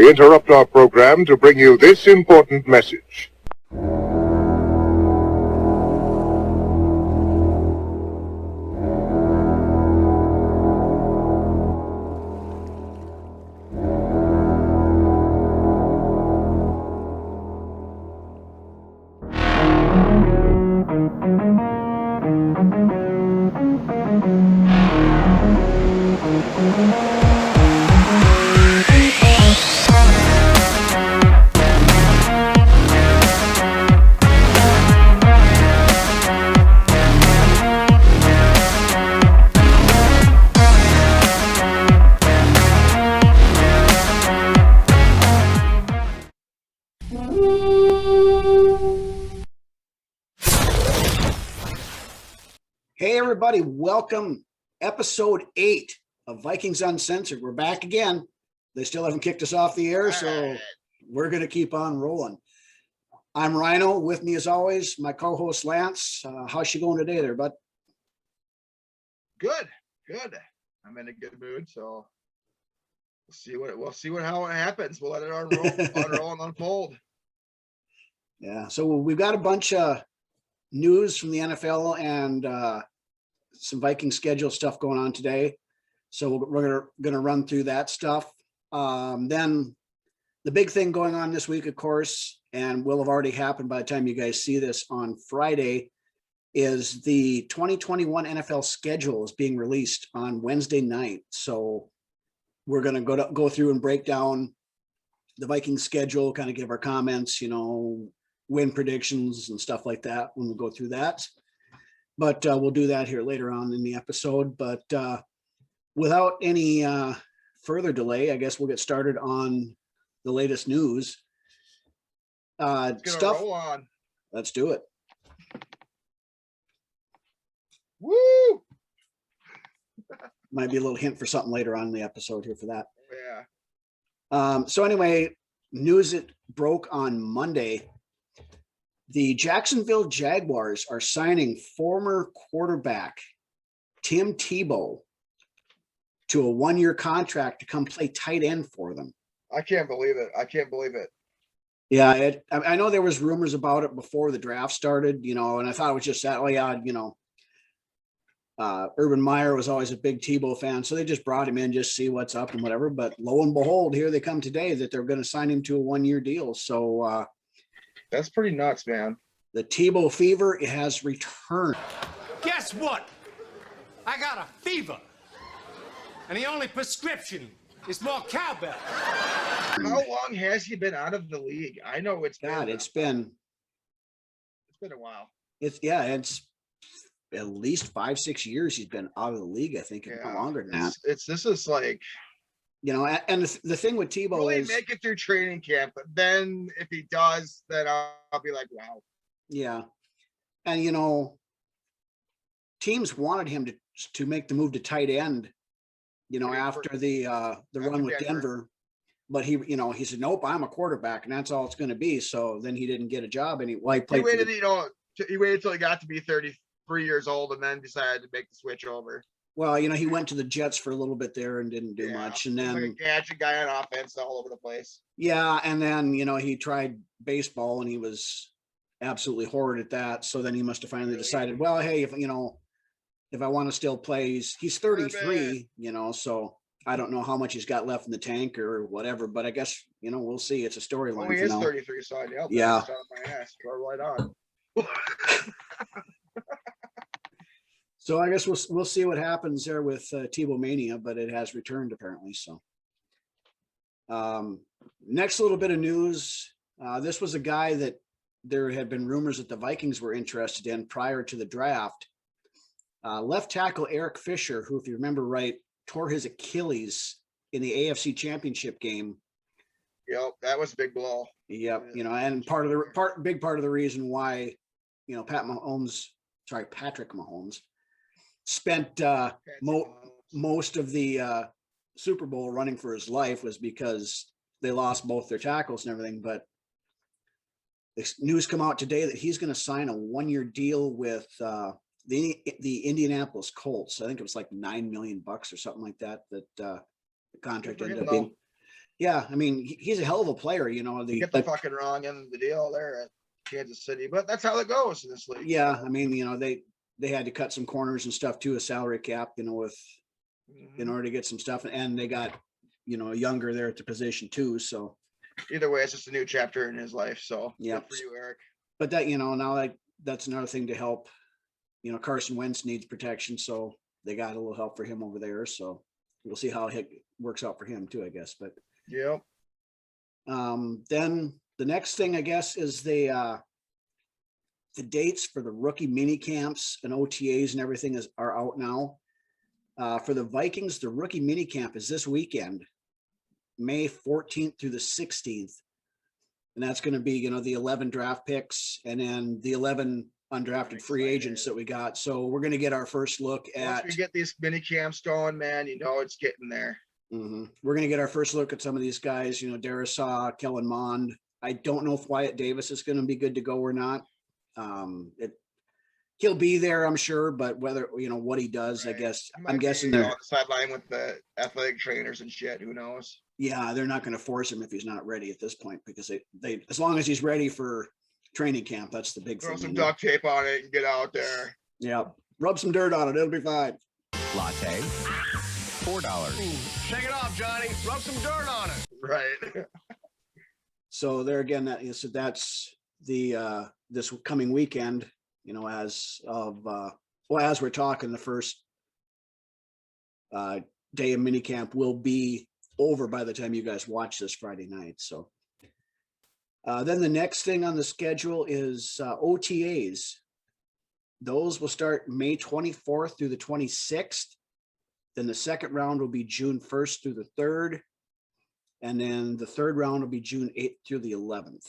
We interrupt our program to bring you this important message. Hey everybody, welcome episode 8 of Vikings Uncensored. We're back again. They still haven't kicked us off the air, so we're going to keep on rolling. I'm Rhino. With me as always, my co-host Lance. How's she going today there, bud? Good. I'm in a good mood, so we'll see how it happens. We'll let it unroll and unfold. Yeah, so we've got a bunch of news from the NFL and some Viking schedule stuff going on today. So we're gonna run through that stuff. Then the big thing going on this week, of course, and will have already happened by the time you guys see this on Friday, is the 2021 NFL schedule is being released on Wednesday night. So we're gonna go through and break down the Vikings schedule, kind of give our comments, win predictions and stuff like that when we go through that. But we'll do that here later on in the episode. But without any further delay, I guess we'll get started on the latest news. Roll on. Let's do it. Woo! Might be a little hint for something later on in the episode here for that. Yeah. So anyway, news that broke on Monday. The Jacksonville Jaguars are signing former quarterback Tim Tebow to a 1-year contract to come play tight end for them. I can't believe it. Yeah, I know there was rumors about it before the draft started, and I thought it was just that. Oh yeah, Urban Meyer was always a big Tebow fan, so they just brought him in just see what's up and whatever. But lo and behold, here they come today that they're going to sign him to a 1-year deal. So. That's pretty nuts, man. The Tebow fever has returned. Guess what? I got a fever. And the only prescription is more cowbell. How long has he been out of the league? I know it's been a while. It's at least 5-6 years he's been out of the league, I think, and longer than that. This is like, and the thing with Tebow really is make it through training camp, but then if he does, then I'll be like, wow. Yeah. And teams wanted him to make the move to tight end, after the run with Denver. But he said, nope, I'm a quarterback, and that's all it's going to be. So then he didn't get a job, and he waited till he got to be 33 years old, and then decided to make the switch over. Well, he went to the Jets for a little bit there and didn't do much. And then like a gadget guy on offense all over the place. Yeah. And then, he tried baseball and he was absolutely horrid at that. So then he must have finally decided, well, hey, if I want to still play, he's 33, so I don't know how much he's got left in the tank or whatever, but I guess, we'll see. It's a storyline. Oh, he is 33, so I nailed yeah. My ass. Go right on. So I guess we'll see what happens there with Tebow Mania, but it has returned apparently. So next little bit of news. This was a guy that there had been rumors that the Vikings were interested in prior to the draft. Left tackle Eric Fisher, who, if you remember right, tore his Achilles in the AFC Championship game. Yep, that was a big blow. Yep, and big part of the reason why, Patrick Mahomes spent most of the Super Bowl running for his life was because they lost both their tackles and everything. But the news come out today that he's going to sign a 1-year deal with the Indianapolis Colts. I think it was like $9 million or something like that. The contract ended up being. Yeah, I mean, he's a hell of a player, you know. You get the fucking wrong end of the deal there at Kansas City, but that's how it goes in this league. Yeah, I mean, you know, they had to cut some corners and stuff too, a salary cap, you know, with in order to get some stuff, and they got, you know, younger there at the position too. So either way, it's just a new chapter in his life. So yeah, good for you, Eric. But that, you know, now that's another thing to help. You know, Carson Wentz needs protection, so they got a little help for him over there. So we'll see how it works out for him too, I guess. But yep. Then the next thing, I guess, is the dates for the rookie mini camps and OTAs and everything are out now. For the Vikings, the rookie mini camp is this weekend, May 14th through the 16th. And that's going to be, you know, the 11 draft picks and then the 11 undrafted free agents that we got. So we're going to get our first look at. Once we get these mini camps going, man, you know, it's getting there. We're going to get our first look at some of these guys, you know, Darisaw, Kellen Mond. I don't know if Wyatt Davis is going to be good to go or not. He'll be there, I'm sure, but whether, you know, what he does, right. I guess, I'm guessing they're on the sideline with the athletic trainers and shit. Who knows? Yeah, they're not going to force him if he's not ready at this point, because they as long as he's ready for training camp, that's the big thing. Throw some duct tape on it and get out there. Yeah, rub some dirt on it. It'll be fine. Latte, $4. Shake it off, Johnny. Rub some dirt on it. Right. So there again, so that's the this coming weekend. You know, as we're talking, the first day of minicamp will be over by the time you guys watch this Friday night. So then the next thing on the schedule is OTAs. Those will start May 24th through the 26th. Then the second round will be June 1st through the 3rd. And then the third round will be June 8th through the 11th.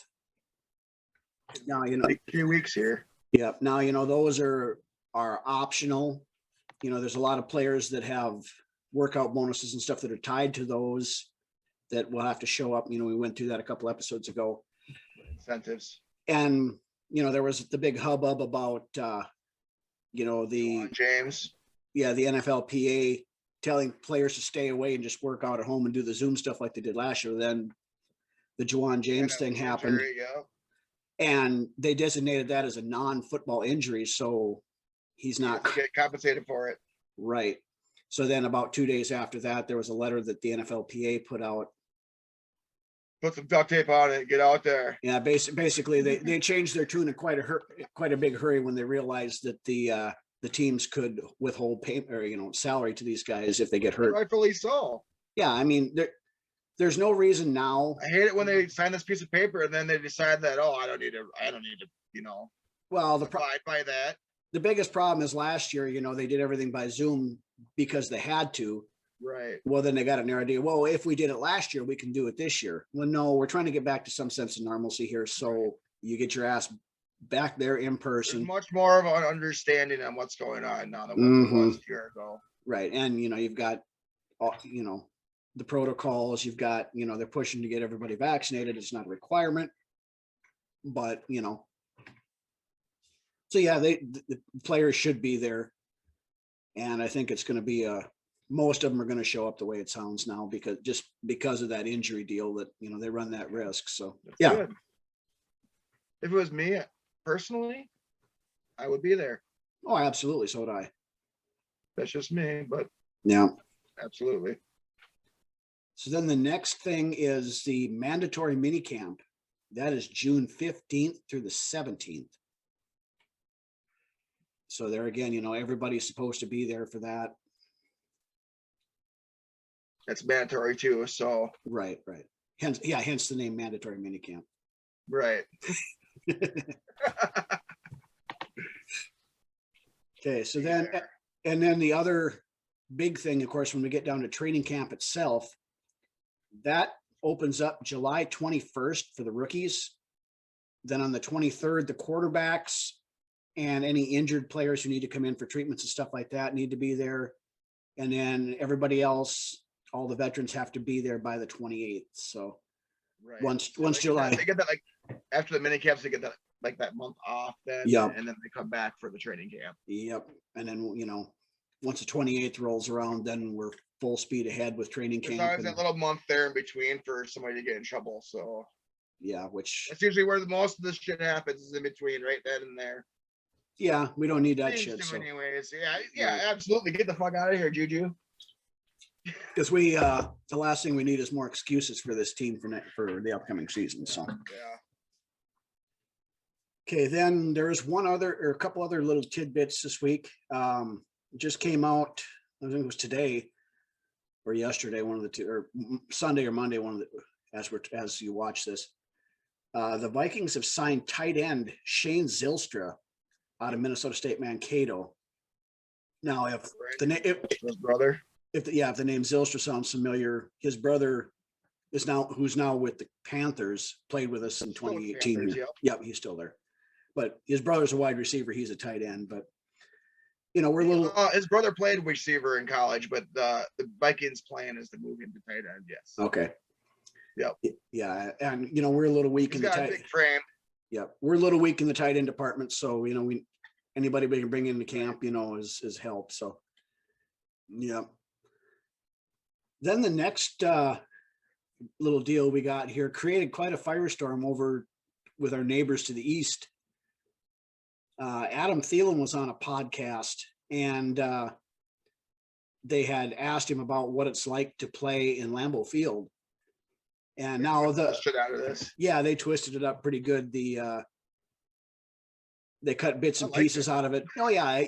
Now, you know, like 2 weeks here. Yeah. Now, you know, those are optional. You know, there's a lot of players that have workout bonuses and stuff that are tied to those that will have to show up. You know, we went through that a couple episodes ago. Incentives. And, you know, there was the big hubbub about, you know, the James. Yeah, the NFLPA telling players to stay away and just work out at home and do the Zoom stuff like they did last year. Then the Juwan James thing happened. Yeah. And they designated that as a non-football injury, so he's not get compensated for it. Right. So then about 2 days after that, there was a letter that the NFLPA put out. Put some duct tape on it. Get out there. Yeah, basically they changed their tune in quite a big hurry when they realized that the teams could withhold payment or, you know, salary to these guys if they get hurt. Rightfully so. Yeah, I mean there's no reason now. I hate it when they sign this piece of paper and then they decide that, oh, I don't need to, you know. Well, abide by that. The biggest problem is last year, you know, they did everything by Zoom because they had to. Right. Well, then they got an idea. Well, if we did it last year, we can do it this year. Well, no, we're trying to get back to some sense of normalcy here. So you get your ass back there in person. There's much more of an understanding on what's going on now than what it was a year ago. Right. And, you know, you've got, you know, the protocols, you've got, you know, they're pushing to get everybody vaccinated. It's not a requirement, but, you know, so yeah, the players should be there. And I think it's going to be most of them are going to show up the way it sounds now because of that injury deal that, you know, they run that risk. So that's yeah. Good. If it was me personally, I would be there. Oh, absolutely. So would I. That's just me, but yeah, absolutely. So then the next thing is the mandatory minicamp. That is June 15th through the 17th. So there again, you know, everybody's supposed to be there for that. That's mandatory too. So right. Hence the name mandatory minicamp. Right. Okay, so then, and then the other big thing, of course, when we get down to training camp itself, that opens up July 21st for the rookies. Then on the 23rd, the quarterbacks and any injured players who need to come in for treatments and stuff like that need to be there. And then everybody else, all the veterans have to be there by the 28th. So right. once they July. They get that like after the mini camps, they get that like that month off then. Yep. And then they come back for the training camp. Yep. And then, you know, once the 28th rolls around, then we're full speed ahead with training There's camp. always that little month there in between for somebody to get in trouble. So Yeah, which, that's usually where the most of this shit happens, is in between, right then and there. yeah, we don't need that Seems shit. to So, anyways. Yeah, absolutely. Get the fuck out of here, Juju. because the last thing we need is more excuses for this team for the upcoming season. So, Yeah. okay, then there's a couple other little tidbits this week. Just came out, I think it was today or yesterday, one of the two, or Sunday or Monday, one of the, as you watch this. The Vikings have signed tight end Shane Zylstra out of Minnesota State Mankato. Now, if His brother. the name Zylstra sounds familiar, his brother who's now with the Panthers, played with us in Still with 2018. Panthers, yep. Yep, he's still there. But his brother's a wide receiver. He's a tight end. But we're a little. His brother played receiver in college, but the Vikings' plan is to move him to tight end. Yes. Okay. Yep. Yeah, and we're a little weak He's in the got a tight. big frame. Yep, we're a little weak in the tight end department. So anybody we can bring into camp, is help. So, yeah. Then the next little deal we got here created quite a firestorm over with our neighbors to the east. Adam Thielen was on a podcast, and they had asked him about what it's like to play in Lambeau Field. And now Shit out of this. yeah, they twisted it up pretty good. They cut bits and I like pieces out of it. Oh yeah,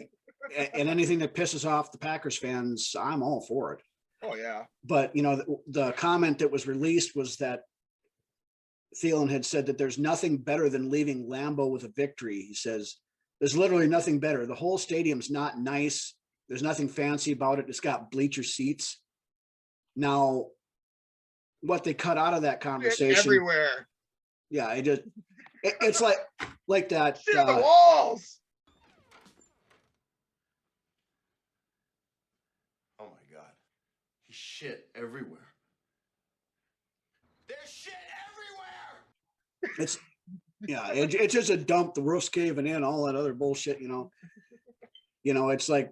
and anything that pisses off the Packers fans, I'm all for it. Oh yeah. But the comment that was released was that Thielen had said that there's nothing better than leaving Lambeau with a victory. He says there's literally nothing better. The whole stadium's not nice. There's nothing fancy about it. It's got bleacher seats. Now, what they cut out of that conversation Everywhere. Yeah, it's like that. Shit, the walls. Oh my God. He shit everywhere. There's shit everywhere! It's just a dump, the roof's caving in, all that other bullshit, it's like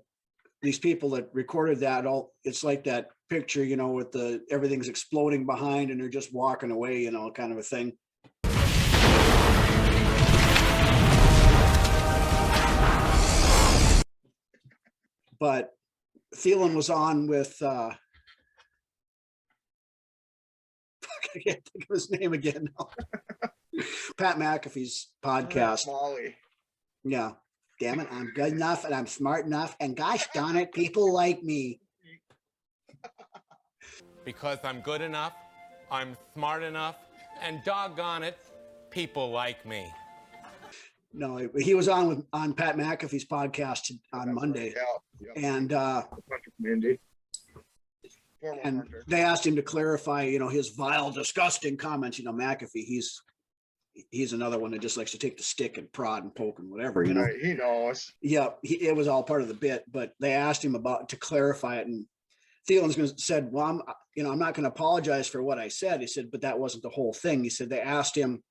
these people that recorded that, it's like that picture, with everything's exploding behind and they're just walking away, kind of a thing. But Thielen was on with I can't think of his name again now. Pat McAfee's podcast. Molly. Yeah. Damn it, I'm good enough and I'm smart enough, and gosh darn it, people like me. Because I'm good enough, I'm smart enough, and doggone it, people like me. No, he was on Pat McAfee's podcast on Monday, Yeah. and Community. Former and hunter. they asked him to clarify, his vile, disgusting comments. McAfee, he's another one that just likes to take the stick and prod and poke and whatever, Right, he knows. Yeah, it was all part of the bit, but they asked him to clarify it, and Thielen's said, "Well, I'm not going to apologize for what I said." He said, "But that wasn't the whole thing." He said they asked him.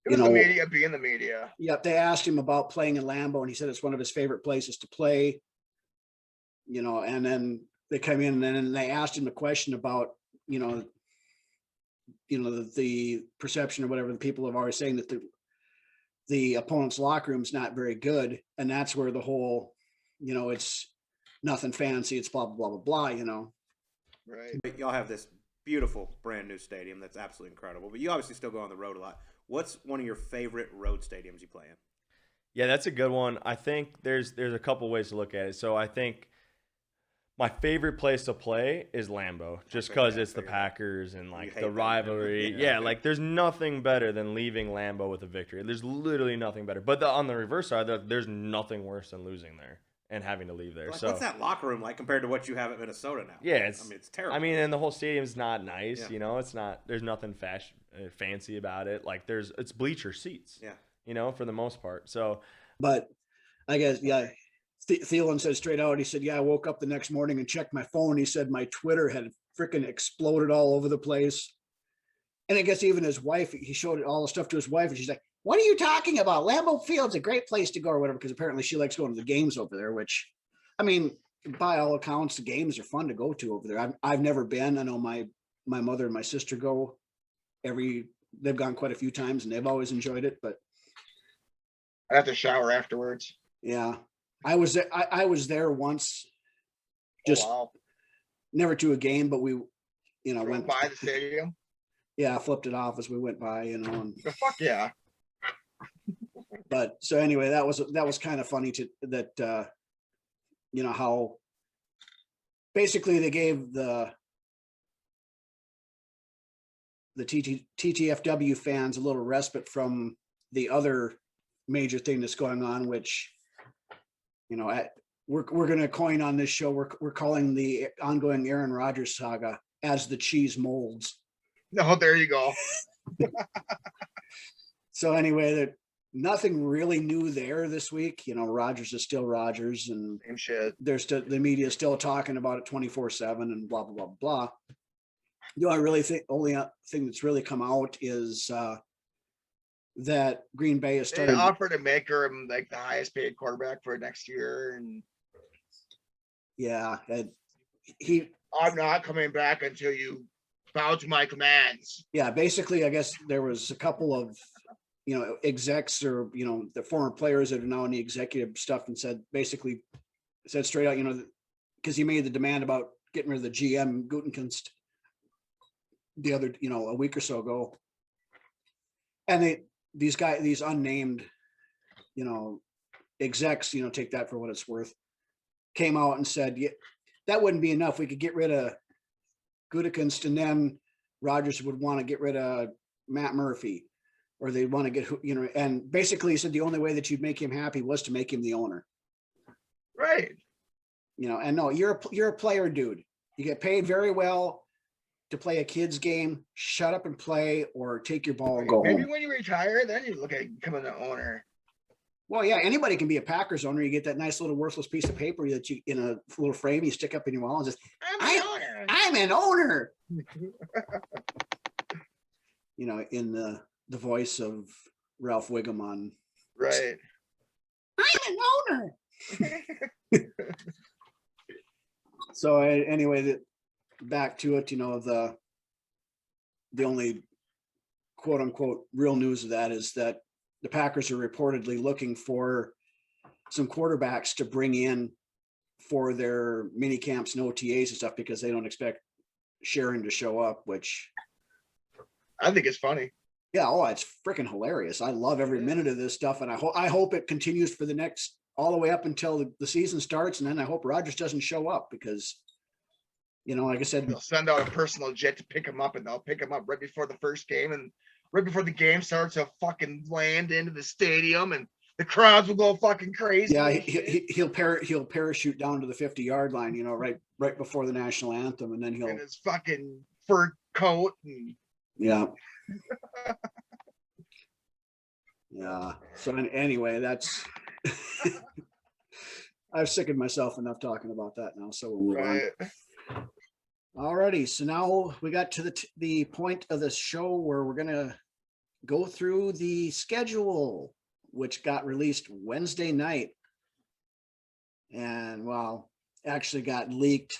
It was the media being the media. Yep, they asked him about playing in Lambeau, and he said it's one of his favorite places to play. And then they come in, and then they asked him a question about, the perception or whatever. The people have always saying that the opponent's locker room's not very good, and that's where the whole, it's nothing fancy, it's blah blah blah blah. Right. Y'all have this beautiful brand new stadium that's absolutely incredible, but you obviously still go on the road a lot. What's one of your favorite road stadiums you play in? Yeah, that's a good one. I think there's a couple ways to look at it. So I think my favorite place to play is Lambeau, just because it's the Packers and like the rivalry. Yeah, like there's nothing better than leaving Lambeau with a victory. There's literally nothing better. But on the reverse side, there's nothing worse than losing there and having to leave there. Like, so what's that locker room like compared to what you have at Minnesota now? Yeah, it's terrible. I mean, and the whole stadium's not nice. Yeah. It's not. There's nothing fancy about it. Like it's bleacher seats. Yeah. For the most part. So, but I guess Thielen said straight out. He said, "Yeah, I woke up the next morning and checked my phone." He said my Twitter had freaking exploded all over the place. And I guess even his wife, he showed all the stuff to his wife, and she's like, "What are you talking about? Lambeau Field's a great place to go," or whatever, because apparently she likes going to the games over there, which I mean, by all accounts, the games are fun to go to over there. I've never been. I know my mother and my sister go they've gone quite a few times and they've always enjoyed it, but I have to shower afterwards. yeah, I was there once, just Oh, wow. never to a game, but we, Drove went by the stadium. yeah, flipped it off as we went by, and Fuck yeah. but so anyway, that was kind of funny how basically they gave the TTFW fans a little respite from the other major thing that's going on, which, we're going to coin on this show. We're calling the ongoing Aaron Rodgers saga as the cheese molds. No, there you go. So anyway, nothing really new there this week. Rodgers is still Rodgers, and Same shit. there's still the media is still talking about it 24/7 and blah blah blah blah. I really think only thing that's really come out is that Green Bay has They started. offered to make him like the highest paid quarterback for next year, and Yeah, I'm not coming back until you bow to my commands. yeah. Basically, I guess there was a couple of execs or the former players that are now in the executive stuff, and said straight out, because he made the demand about getting rid of the GM Gutekunst the other a week or so ago, and these unnamed execs, take that for what it's worth, came out and said, yeah, that wouldn't be enough. We could get rid of Gutekunst, and then Rodgers would want to get rid of Matt Murphy, or they'd want to get and basically he said the only way that you'd make him happy was to make him the owner. Right. And no, you're a player, dude. You get paid very well to play a kid's game. Shut up and play, or take your ball and go Maybe home. when you retire, then you look at becoming the owner. Well, yeah, anybody can be a Packers owner. You get that nice little worthless piece of paper that you in a little frame you stick up in your wall and just, I'm an owner. In the voice of Ralph Wiggum on. Right. I'm an owner. So anyway, back to it. The only quote unquote real news of that is that the Packers are reportedly looking for some quarterbacks to bring in for their mini camps and OTAs and stuff, because they don't expect Sharon to show up, which I think it's funny. yeah, it's freaking hilarious. I love every minute of this stuff, and I hope it continues for the next all the way up until the season starts, and then I hope Rodgers doesn't show up, because like I said, They'll send out a personal jet to pick him up, and they'll pick him up right before the first game, and right before the game starts, he'll fucking land into the stadium, and the crowds will go fucking crazy. yeah, he'll parachute down to the 50-yard line, right before the national anthem, and then in his fucking fur coat. And yeah. Yeah. So anyway, that's I've sickened myself enough talking about that now. So we'll move on. Alrighty. So now we got to the point of the show where we're gonna go through the schedule, which got released Wednesday night, and actually got leaked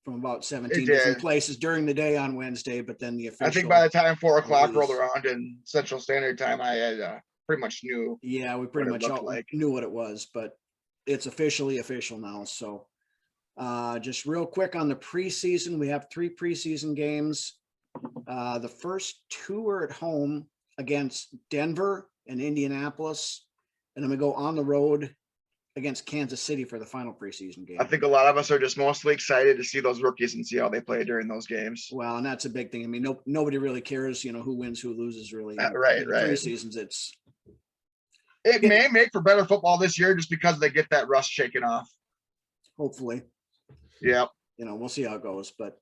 from about 17 different places during the day on Wednesday, but then the official. I think by the time 4 o'clock rolled around in Central Standard Time, I had pretty much knew. Yeah, we pretty much all knew what it was, but it's officially official now. So just real quick on the preseason, we have 3 preseason games. The first 2 are at home against Denver and Indianapolis, and then we go on the road against Kansas City for the final preseason game. I think a lot of us are just mostly excited to see those rookies and see how they play during those games. Well, and that's a big thing. I mean, nobody really cares, who wins, who loses, really. Right. Preseasons, it may make for better football this year just because they get that rust shaken off. Hopefully. Yeah. We'll see how it goes. But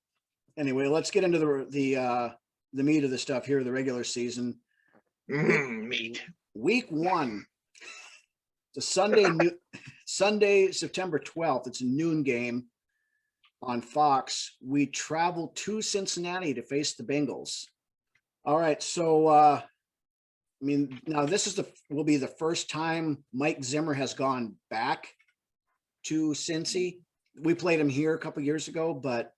anyway, let's get into the meat of the stuff here, the regular season. Meat. Week 1. It's a Sunday, September 12th. It's a noon game on Fox. We travel to Cincinnati to face the Bengals. All right. So, now this will be the first time Mike Zimmer has gone back to Cincy. We played them here a couple years ago, but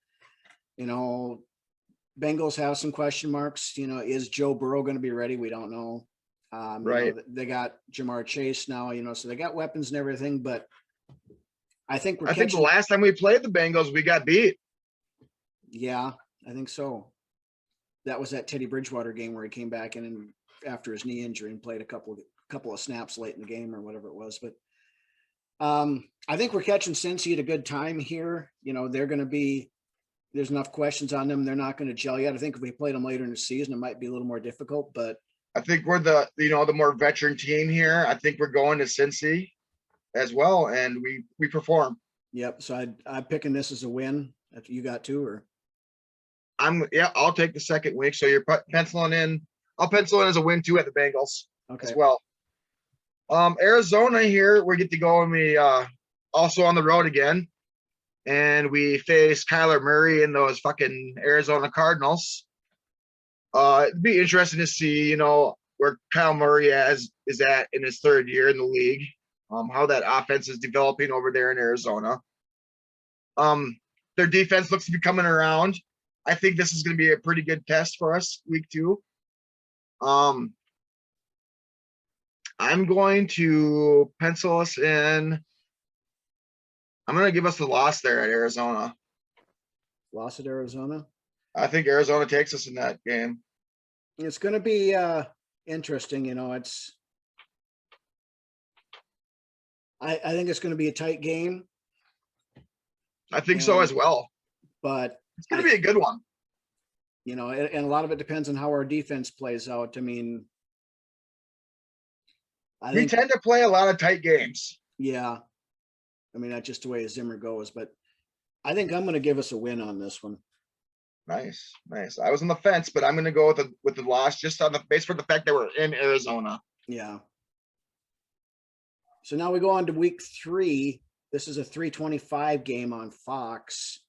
Bengals have some question marks. Is Joe Burrow going to be ready? We don't know. Right. They got Jamar Chase now, so they got weapons and everything, but I think the last time we played the Bengals, we got beat. Yeah, I think so. That was that Teddy Bridgewater game where he came back in and after his knee injury and played a couple of snaps late in the game or whatever it was. But I think we're catching Cincy at a good time here. They're going to be, there's enough questions on them. They're not going to gel yet. I think if we played them later in the season, it might be a little more difficult, but I think we're the more veteran team here. I think we're going to Cincy as well, and we perform. Yep. So I'm picking this as a win. You got two, or I'll take the second week. So you're penciling in. I'll pencil in as a win too at the Bengals as well. Arizona here, we get to go and we also on the road again, and we face Kyler Murray and those fucking Arizona Cardinals. It'd be interesting to see, where Kyle Murray is at in his third year in the league, how that offense is developing over there in Arizona. Their defense looks to be coming around. I think this is going to be a pretty good test for us week 2. I'm going to pencil us in. I'm going to give us the loss there at Arizona. Loss at Arizona? I think Arizona takes us in that game. It's going to be interesting. I think it's going to be a tight game. I think so as well. But it's going to be a good one. And a lot of it depends on how our defense plays out. We tend to play a lot of tight games. Yeah. That's just the way Zimmer goes. But I think I'm going to give us a win on this one. Nice. I was on the fence, but I'm going to go with the loss just on the base for the fact that we're in Arizona. Yeah. So now we go on to week 3. This is a 3:25 game on Fox.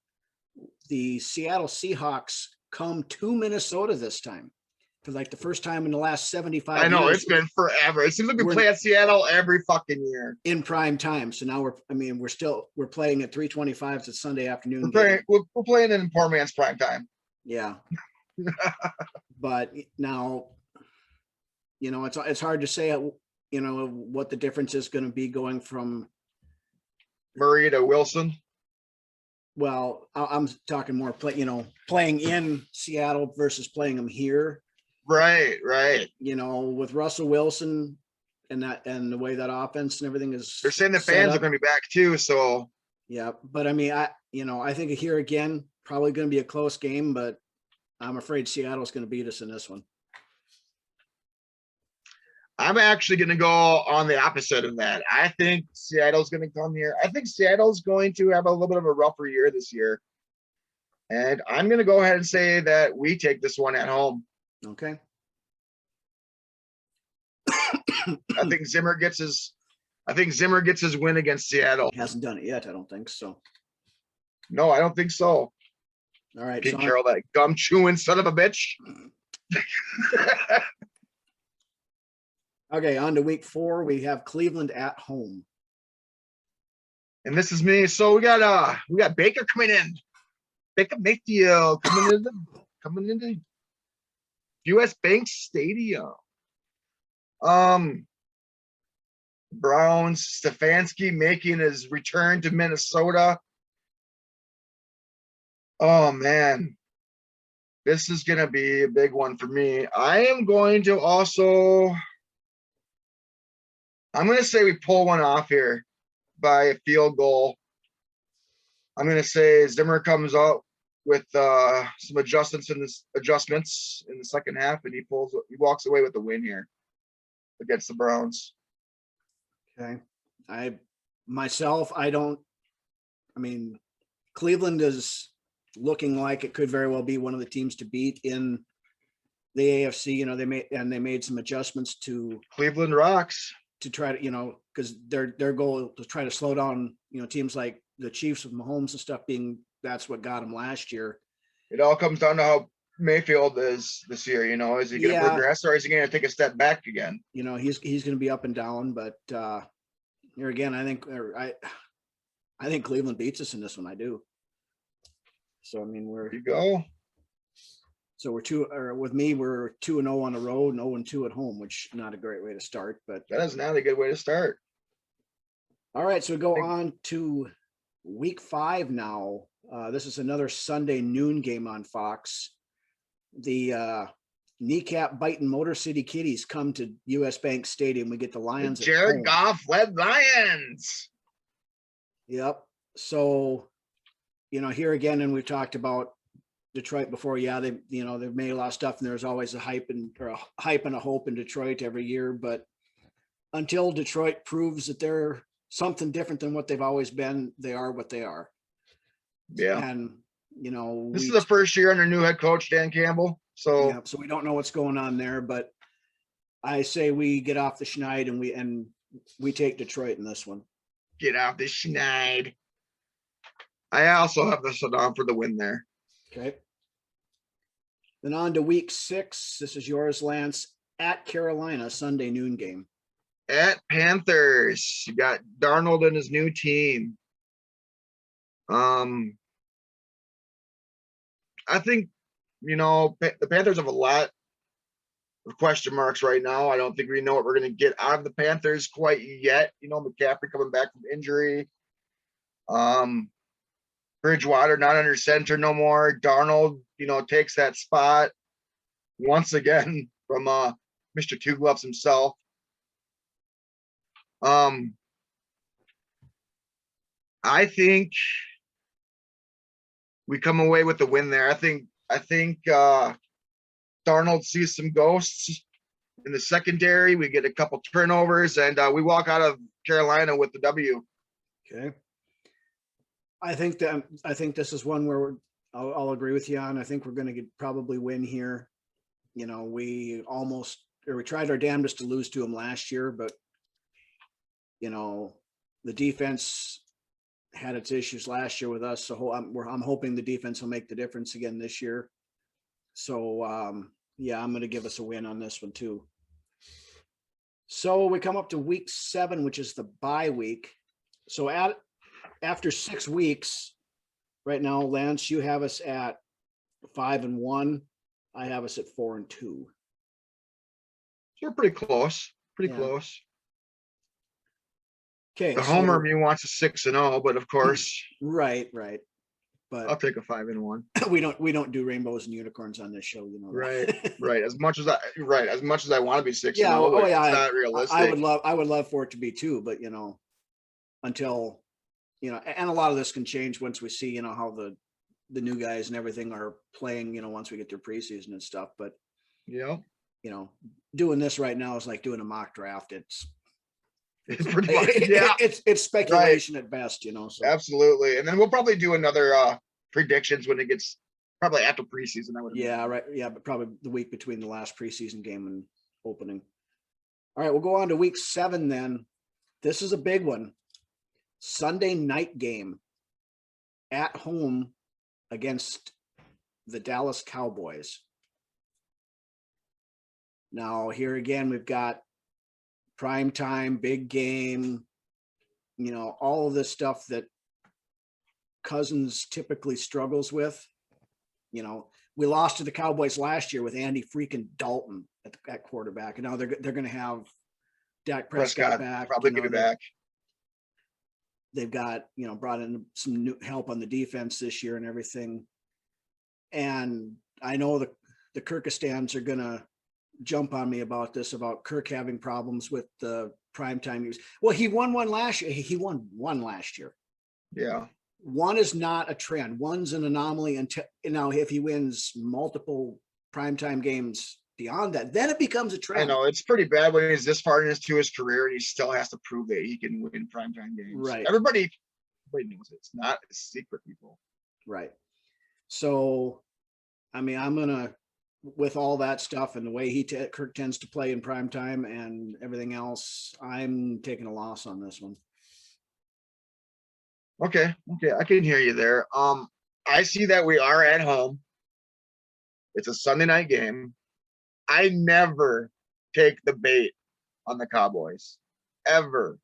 The Seattle Seahawks come to Minnesota this time for like the first time in the last 75 years. I know, it's been forever. It seems like we play at Seattle every fucking year in prime time. So now we're playing at 3:25. It's Sunday afternoon. We're playing in poor man's prime time. Yeah. But now, it's hard to say, what the difference is going to be going from Murray to Wilson. Well, I'm talking more playing in Seattle versus playing them here. Right. With Russell Wilson and the way that offense and everything is. They're saying the fans are going to be back too. So yeah, but I think here again, probably going to be a close game, but I'm afraid Seattle's going to beat us in this one. I'm actually going to go on the opposite of that. I think Seattle's going to come here. I think Seattle's going to have a little bit of a rougher year this year. And I'm going to go ahead and say that we take this one at home. Okay. I think Zimmer gets his win against Seattle. He hasn't done it yet. I don't think so. No, I don't think so. All right. Pete Carroll, that gum chewing son of a bitch. Okay, on to week 4. We have Cleveland at home. And this is me. So we got Baker coming in. Baker Mayfield coming into US Bank Stadium. Browns, Stefanski making his return to Minnesota. Oh man. This is gonna be a big one for me. I'm going to say we pull one off here by a field goal. I'm going to say Zimmer comes out with some adjustments in the second half, and he walks away with the win here against the Browns. Okay. Cleveland is looking like it could very well be one of the teams to beat in the AFC. They made some adjustments to Cleveland rocks. To try to, because their goal to try to slow down, teams like the Chiefs with Mahomes and stuff that's what got them last year. It all comes down to how Mayfield is this year. Is he going to progress or is he going to take a step back again? He's going to be up and down, but here again, I I think Cleveland beats us in this one. I do. So I mean, There you go. So we're 2-0 on the road, and 0-2 at home, which not a great way to start, but That is not a good way to start. all right. So we go on to week 5 now. This is another Sunday noon game on Fox. The kneecap biting Motor City Kitties come to US Bank Stadium. We get the Lions. Jared Goff led Lions. Yep. So, here again, and we've talked about Detroit before. Yeah, they've made a lot of stuff, and there's always a hype and a hope in Detroit every year. But until Detroit proves that they're something different than what they've always been, they are what they are. Yeah. And this is the first year under new head coach Dan Campbell. So so we don't know what's going on there, but I say we get off the schneid and we take Detroit in this one. Get off the schneid. I also have the Saddam for the win there. Okay. Then on to week 6. This is yours, Lance, at Carolina, Sunday noon game. At Panthers, you got Darnold and his new team. I think, the Panthers have a lot of question marks right now. I don't think we know what we're going to get out of the Panthers quite yet. McCaffrey coming back from injury. Bridgewater not under center no more. Darnold, takes that spot once again from Mr. Two Gloves himself. I think we come away with the win there. I think Darnold sees some ghosts in the secondary. We get a couple turnovers, and we walk out of Carolina with the W. Okay. I think this is one where I'll agree with you on. I think we're going to probably win here. We tried our damnedest to lose to them last year, but the defense had its issues last year with us. So I'm hoping the defense will make the difference again this year. So I'm going to give us a win on this one too. So we come up to week 7, which is the bye week. So after 6 weeks, right now, Lance, you have us at 5-1. I have us at 4-2. So we're pretty close. Pretty close. Okay. The homer me wants a 6-0, but of course, right. But I'll take a 5-1. we don't do rainbows and unicorns on this show, Right. As much as I want to be 6-0, it's not realistic. I would love for it to be 2, but until and a lot of this can change once we see how the new guys and everything are playing, once we get their preseason and stuff. But doing this right now is like doing a mock draft. It's pretty much, yeah. It's speculation at best, So. Absolutely. And then we'll probably do another predictions when it gets probably after preseason. I would. Yeah, right. Yeah, but probably the week between the last preseason game and opening. All right, we'll go on to week 7 then. This is a big one. Sunday night game at home against the Dallas Cowboys. Now, here again, we've got prime time, big game, all of this stuff that Cousins typically struggles with. We lost to the Cowboys last year with Andy freaking Dalton at quarterback, and now they're going to have Dak Prescott back. Probably get it back. They've got, brought in some new help on the defense this year and everything. And I know the Kirkistans are going to jump on me about this, about Kirk having problems with the primetime use. Well, he won one last year. He won one last year. Yeah. One is not a trend. One's an anomaly. Until now, if he wins multiple primetime games beyond that, then it becomes a trend. I know it's pretty bad when he's this far into his career and he still has to prove that he can win primetime games. Right. Everybody knows it. It's not a secret, people. Right. So, I'm gonna, with all that stuff and the way Kirk tends to play in primetime and everything else, I'm taking a loss on this one. Okay, I can hear you there. I see that we are at home. It's a Sunday night game. I never take the bait on the Cowboys, ever.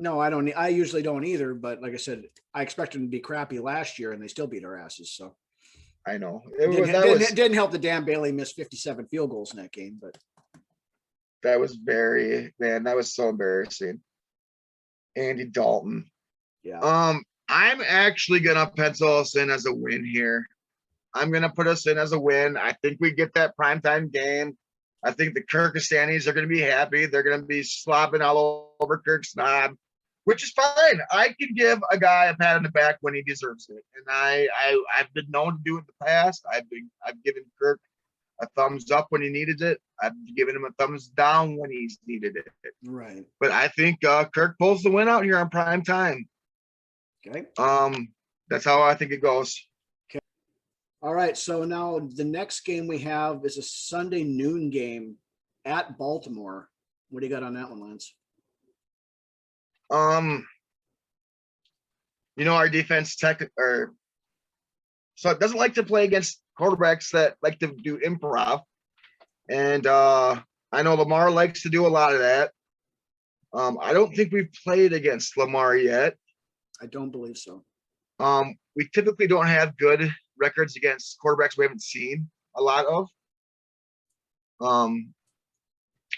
No, I don't. I usually don't either. But like I said, I expected them to be crappy last year, and they still beat our asses. So I know. didn't help that Dan Bailey missed 57 field goals in that game. But that was that was so embarrassing. Andy Dalton. yeah, I'm actually gonna pencil us in as a win here. I'm gonna put us in as a win. I think we get that primetime game. I think the Kirkistanis are gonna be happy. They're gonna be slobbing all over Kirk Snob, which is fine. I can give a guy a pat on the back when he deserves it, and I've been known to do it in the past. I've given Kirk a thumbs up when he needed it. I've given him a thumbs down when he's needed it. right. But I think Kirk pulls the win out here on prime time. Okay. That's how I think it goes. All right. So now the next game we have is a Sunday noon game at Baltimore. What do you got on that one, Lance? Our defense so it doesn't like to play against quarterbacks that like to do improv. And I know Lamar likes to do a lot of that. I don't think we've played against Lamar yet. I don't believe so. We typically don't have good records against quarterbacks we haven't seen a lot of.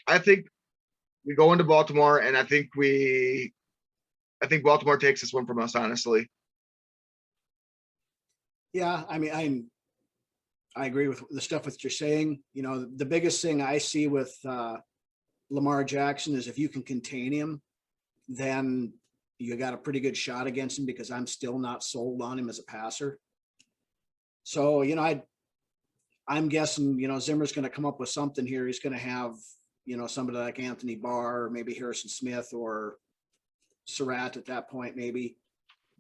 I think we go into Baltimore, and I think Baltimore takes this one from us, honestly. Yeah, I mean, I agree with the stuff that you're saying. The biggest thing I see with Lamar Jackson is if you can contain him, then you got a pretty good shot against him, because I'm still not sold on him as a passer. So, I'm guessing, Zimmer's going to come up with something here. He's going to have, somebody like Anthony Barr, or maybe Harrison Smith, or Surratt at that point, maybe.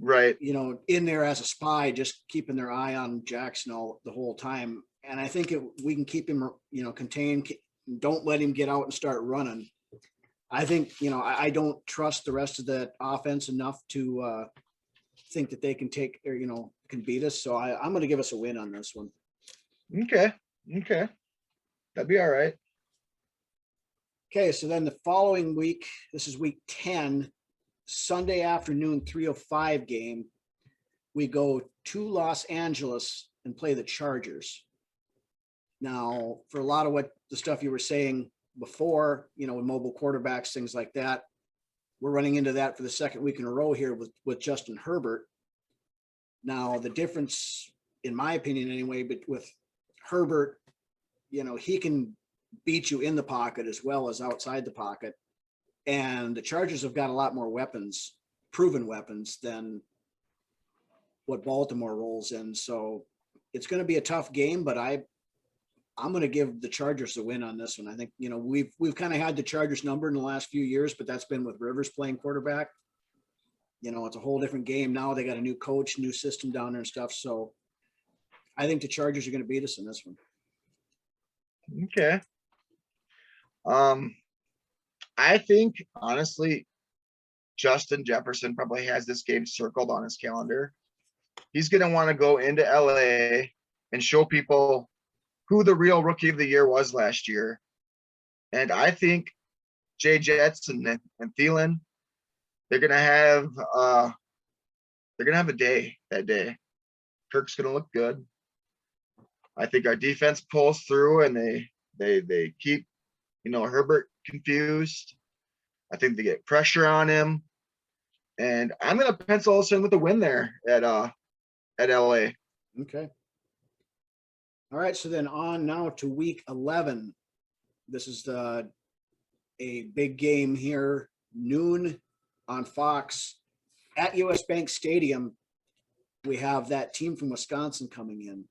Right. In there as a spy, just keeping their eye on Jackson the whole time. And I think we can keep him, contained. Don't let him get out and start running. I think, I don't trust the rest of the offense enough to think that they can can beat us. So I'm going to give us a win on this one. Okay. That'd be all right. Okay. So then the following week, this is week 10, Sunday afternoon, 3:05 game. We go to Los Angeles and play the Chargers. Now, for a lot of what the stuff you were saying before, with mobile quarterbacks, things like that, we're running into that for the second week in a row here with Justin Herbert. Now, the difference, in my opinion anyway, but with Herbert, he can beat you in the pocket as well as outside the pocket. And the Chargers have got a lot more weapons, proven weapons, than what Baltimore rolls in. So it's going to be a tough game, but I'm going to give the Chargers the win on this one. I think, we've kind of had the Chargers number in the last few years, but that's been with Rivers playing quarterback. It's a whole different game now. They got a new coach, new system down there and stuff. So I think the Chargers are going to beat us in this one. Okay. I think, honestly, Justin Jefferson probably has this game circled on his calendar. He's going to want to go into LA and show people who the real rookie of the year was last year. And I think Jay Jets and Thielen, they're going to have a day that day. Kirk's going to look good. I think our defense pulls through, and they keep, Herbert confused. I think they get pressure on him, and I'm going to pencil us in with a win there at LA. Okay. All right. So then on now to week 11. This is a big game here, noon on Fox at US Bank Stadium. We have that team from Wisconsin coming in.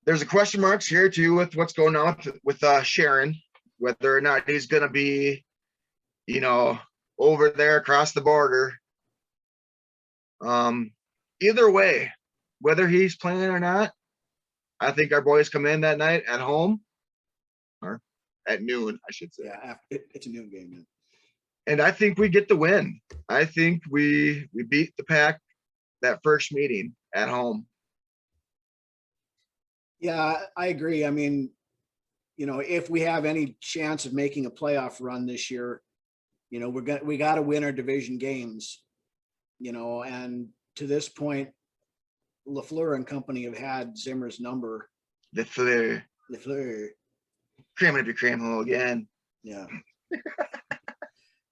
There's a question marks here too with what's going on with Sharon, whether or not he's going to be, over there across the border. Either way, whether he's playing or not, I think our boys come in that night at home, or at noon, I should say. Yeah, it's a noon game. Man. And I think we get the win. I think we beat the Pack that first meeting at home. Yeah, I agree. I mean, if we have any chance of making a playoff run this year, You know, we got to win our division games, you know, and to this point, LaFleur and company have had Zimmer's number. LaFleur. Cram it up your cram hole again. Yeah.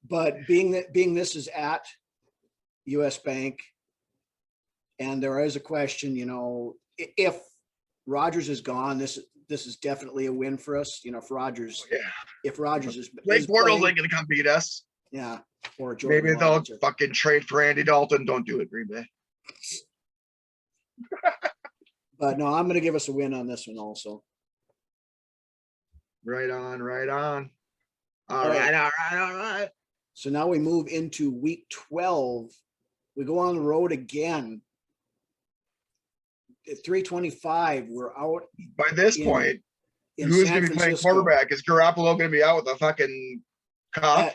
But being this is at US Bank, and there is a question, you know, if Rodgers is gone, this is definitely a win for us. You know, if Rodgers, if Rodgers is Blake Bortles ain't gonna come beat us. Yeah. Or Jordan maybe they'll Lawrence fucking trade for Andy Dalton. Don't do it, Green Bay. But no, I'm gonna give us a win on this one also. Right on, right on. All right. So now we move into week 12. We go on the road again. At 325, we're out. By this point, who's going to be playing quarterback? Is Garoppolo going to be out with a fucking cough?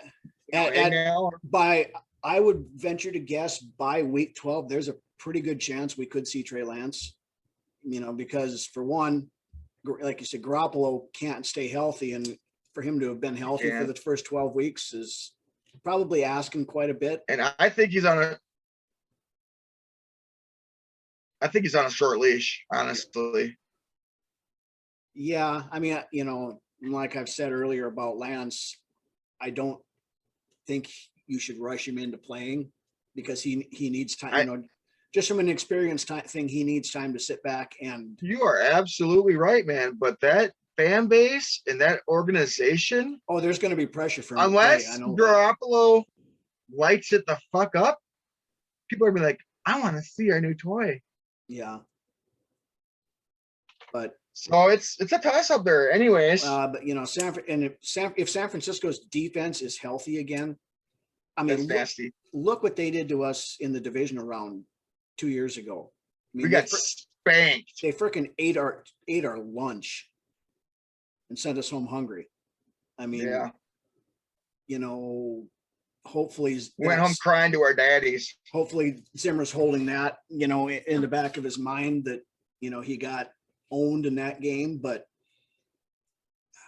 I would venture to guess by week 12, there's a pretty good chance we could see Trey Lance. You know, because for one, like you said, Garoppolo can't stay healthy, and for him to have been healthy for the first 12 weeks is probably asking quite a bit. And I think he's on a short leash, honestly. Yeah, I mean, you know, like I've said earlier about Lance, I don't think you should rush him into playing because he needs time. You know, just from an experience thing, he needs time to sit back and. You are absolutely right, man. But that fan base and that organization. Oh, there's going to be pressure for him. Unless Garoppolo lights it the fuck up, people are going to be like, I want to see our new toy. Yeah. But so it's a toss up there anyways. But you know, if San Francisco's defense is healthy again, I mean, look what they did to us in the divisional round 2 years ago. I mean, we got spanked. They freaking ate our lunch and sent us home hungry. I mean, you know, hopefully went home crying to our daddies. Hopefully Zimmer's holding that, you know, in the back of his mind that, you know, he got owned in that game. But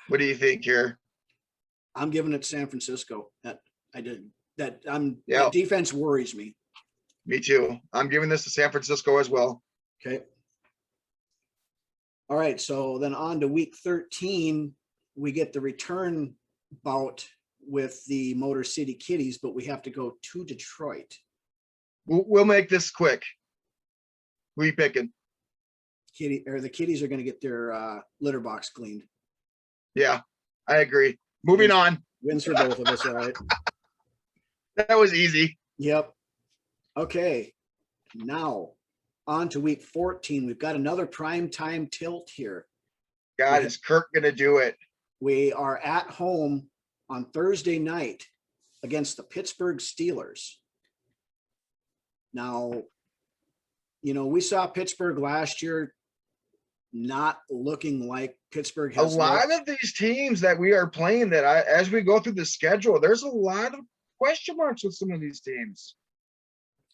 what do you think here? I'm giving it San Francisco. That defense worries me. Me too. I'm giving this to San Francisco as well. Okay. All right. So then on to week 13, we get the return bout with the Motor City Kitties, but we have to go to Detroit. We'll make this quick. Who are you picking? The Kitties are going to get their litter box cleaned. Yeah, I agree. Moving on. Wins for both of us, all right? That was easy. Yep. Okay. Now, on to week 14. We've got another prime time tilt here. God, is Kirk going to do it? We are at home on Thursday night against the Pittsburgh Steelers. Now, you know, we saw Pittsburgh last year not looking like Pittsburgh has. A lot of these teams that we are playing as we go through the schedule, there's a lot of question marks with some of these teams.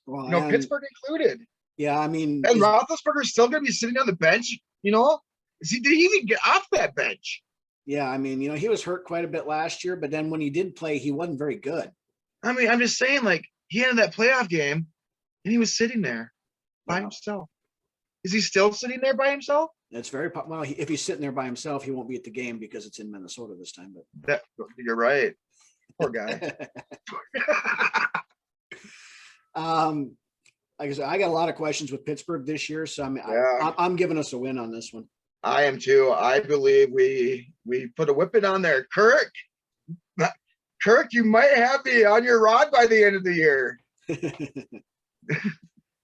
Well, you know, Pittsburgh included. Yeah, I mean, and Roethlisberger's still going to be sitting on the bench. You know, did he even get off that bench? Yeah, I mean, you know, he was hurt quite a bit last year, but then when he did play, he wasn't very good. I mean, I'm just saying, like, he had that playoff game, and he was sitting there by himself. Is he still sitting there by himself? That's very well. If he's sitting there by himself, he won't be at the game because it's in Minnesota this time. But you're right. Poor guy. Like I said, I got a lot of questions with Pittsburgh this year, so I'm giving us a win on this one. I am too. I believe we put a whipping on there. Kirk, you might have me on your rod by the end of the year.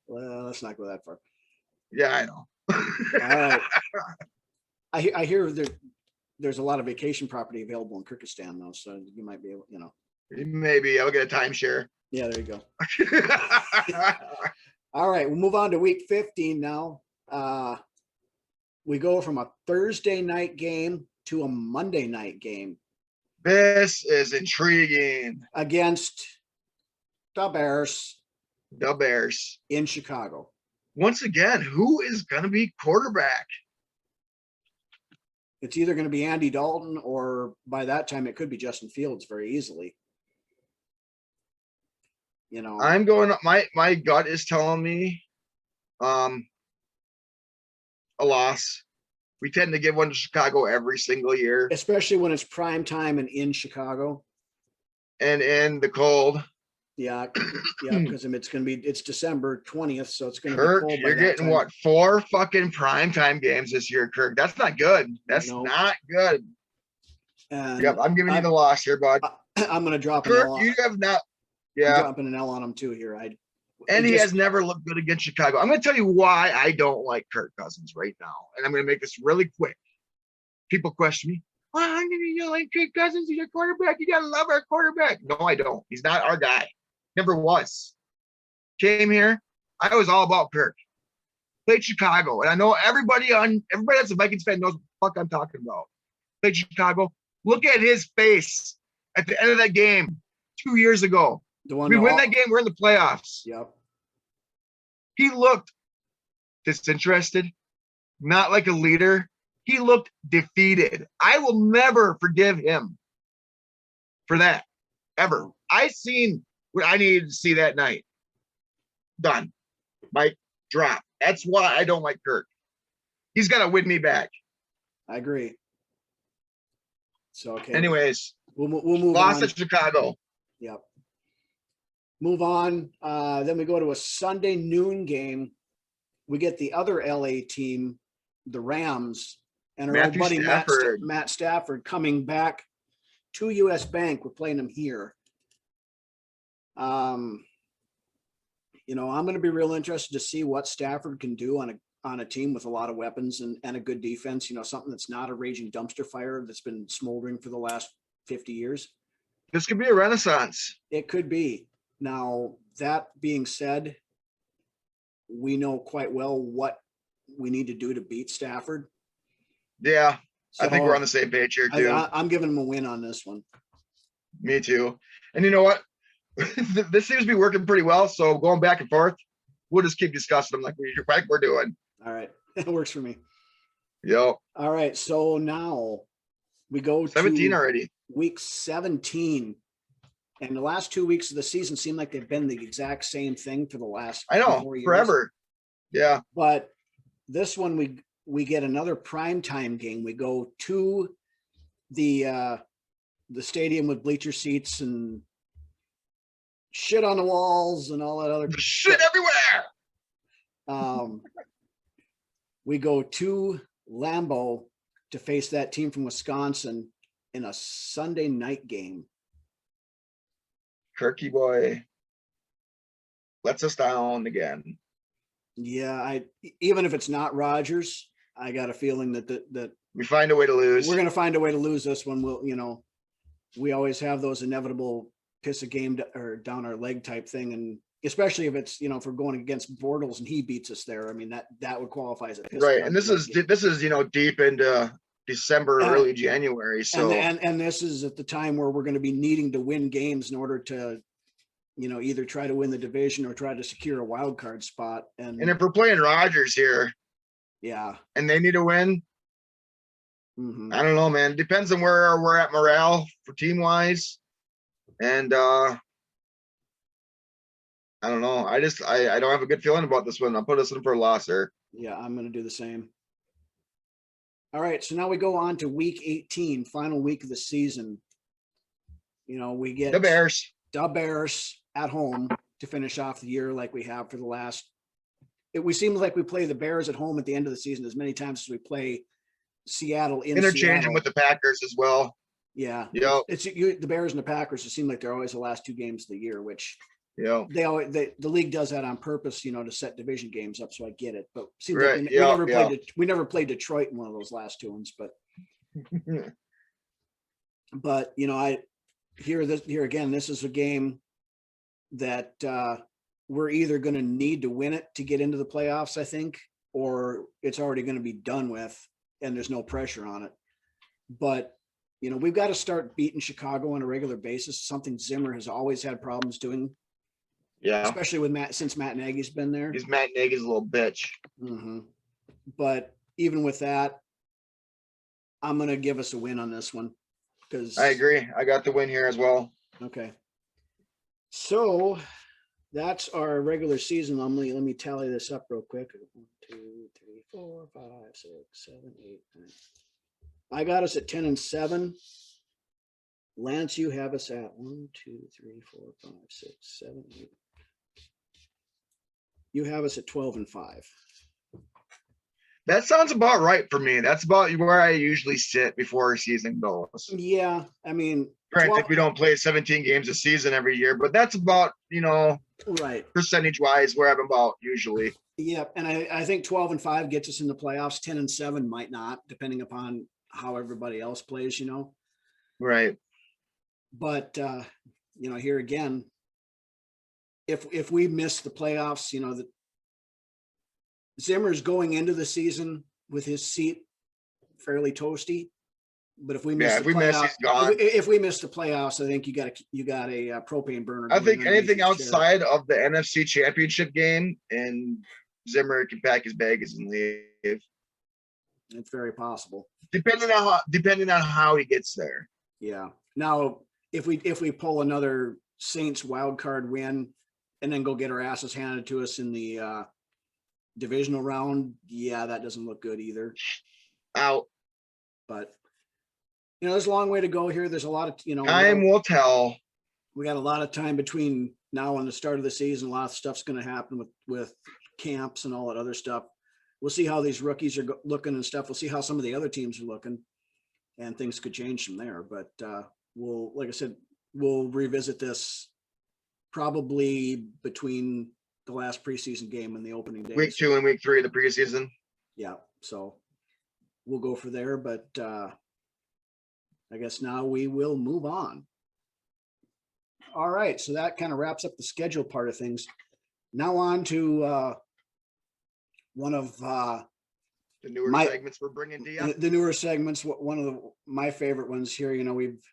Well, let's not go that far. Yeah, I know. All right. I hear there's a lot of vacation property available in Kyrgyzstan, though, so you might be able, you know. Maybe I'll get a timeshare. Yeah, there you go. All right, we'll move on to week 15 now. We go from a Thursday night game to a Monday night game. This is intriguing. Against the Bears. The Bears. In Chicago. Once again, who is going to be quarterback? It's either going to be Andy Dalton or by that time it could be Justin Fields very easily. You know, I'm going. My gut is telling me, a loss. We tend to give one to Chicago every single year, especially when it's prime time and in Chicago. and in the cold. Yeah, yeah, because it's December 20th, so it's gonna be Kirk, cold by you're that getting time. what, 4 fucking primetime games this year, Kirk? That's not good. That's No. not good. And Yep, I'm giving you the loss here, bud. I'm gonna drop an Kirk, L on. you have not. I'm Yeah, dropping an L on him too here. and he has never looked good against Chicago. I'm going to tell you why I don't like Kirk Cousins right now, and I'm going to make this really quick. People question me, "Why you don't like Kirk Cousins? He's your quarterback. You got to love our quarterback." No, I don't. He's not our guy. Never was. Came here, I was all about Kirk. Played Chicago, and I know everybody that's a Vikings fan knows what the fuck I'm talking about. Played Chicago. Look at his face at the end of that game 2 years ago. We win that game, we're in the playoffs. Yep. He looked disinterested, not like a leader. He looked defeated. I will never forgive him for that, ever. I seen what I needed to see that night. Done. Mic drop. That's why I don't like Kirk. He's got to win me back. I agree. So, okay. Anyways, we'll move lost on. at Chicago. Yep. Move on. Then we go to a Sunday noon game. We get the other LA team, the Rams, and our old buddy Matt Stafford coming back to US Bank. We're playing him here. You know, I'm going to be real interested to see what Stafford can do on a team with a lot of weapons and a good defense. You know, something that's not a raging dumpster fire that's been smoldering for the last 50 years. This could be a renaissance. It could be. Now, that being said, we know quite well what we need to do to beat Stafford. Yeah, So I think we're on the same page here, too. I'm giving him a win on this one. Me too. And you know what? This seems to be working pretty well. So going back and forth, we'll just keep discussing them like we're doing. All right. It works for me. Yep. All right. So now we go 17 to already. week 17. And the last 2 weeks of the season seem like they've been the exact same thing for the last 4 years. Forever. Yeah. But this one we get another primetime game. We go to the stadium with bleacher seats and shit on the walls and all that other shit everywhere. We go to Lambeau to face that team from Wisconsin in a Sunday night game. Kirky boy lets us down again. Yeah, even if it's not Rodgers, I got a feeling that we find a way to lose. We're going to find a way to lose this one. We always have those inevitable piss a game or down our leg type thing, and especially if it's if we're going against Bortles and he beats us there. I mean that would qualify as a piss right. And this is deep into December, early January. So and this is at the time where we're going to be needing to win games in order to, either try to win the division or try to secure a wild card spot. And if we're playing Rodgers here, yeah, and they need to win, I don't know, man. Depends on where we're at morale for team wise, and I don't know. I don't have a good feeling about this one. I'll put us in for a loss here. Yeah, I'm going to do the same. All right, so now we go on to week 18, final week of the season. We get the Bears at home to finish off the year like we have for the last. We seem like we play the Bears at home at the end of the season as many times as we play Seattle in interchanging Seattle. with the Packers as well. Yeah, yeah. It's the Bears and the Packers. It seem like they're always the last 2 games of the year, which. Yeah, the league does that on purpose, to set division games up. So I get it, but it seems right. like we never played Detroit in one of those last 2 ones. But, I here again. This is a game that we're either going to need to win it to get into the playoffs, I think, or it's already going to be done with, and there's no pressure on it. But we've got to start beating Chicago on a regular basis. Something Zimmer has always had problems doing. Yeah, especially with since Matt Nagy's been there. He's Matt Nagy's a little bitch. But even with that, I'm going to give us a win on this one because I agree. I got the win here as well. Okay. So that's our regular season. Let me tally this up real quick. 1, 2, 3, 4, 5, 6, 7, 8, 9. I got us at 10-7. Lance, you have us at 1, 2, 3, 4, 5, 6, 7, 8. You have us at 12-5. That sounds about right for me. That's about where I usually sit before a season goes. Yeah, I mean, Granted, we don't play 17 games a season every year, but that's about, right. percentage wise where I'm about usually. Yeah, and I think 12-5 gets us in the playoffs. 10-7 might not, depending upon how everybody else plays, Right. But here again, if we miss the playoffs, that Zimmer's going into the season with his seat fairly toasty. But if we miss the playoffs, he's gone. If we miss the playoffs, I think you got a propane burner. I think anything outside of the NFC Championship game, and Zimmer can pack his bags and leave. It's very possible, depending on how he gets there. Yeah. Now, if we pull another Saints wild card win, and then go get our asses handed to us in the divisional round, yeah, that doesn't look good either. Out. But there's a long way to go here. There's a lot of time will tell. We got a lot of time between now and the start of the season. A lot of stuff's going to happen with camps and all that other stuff. We'll see how these rookies are looking and stuff. We'll see how some of the other teams are looking, and things could change from there. But like I said, we'll revisit this probably between the last preseason game and the opening days. Week 2 and week 3 of the preseason. Yeah, so we'll go for there. But I guess now we will move on. All right, so that kind of wraps up the schedule part of things. Now on to one of the newer segments we're bringing to you. The newer segments, one of my favorite ones here.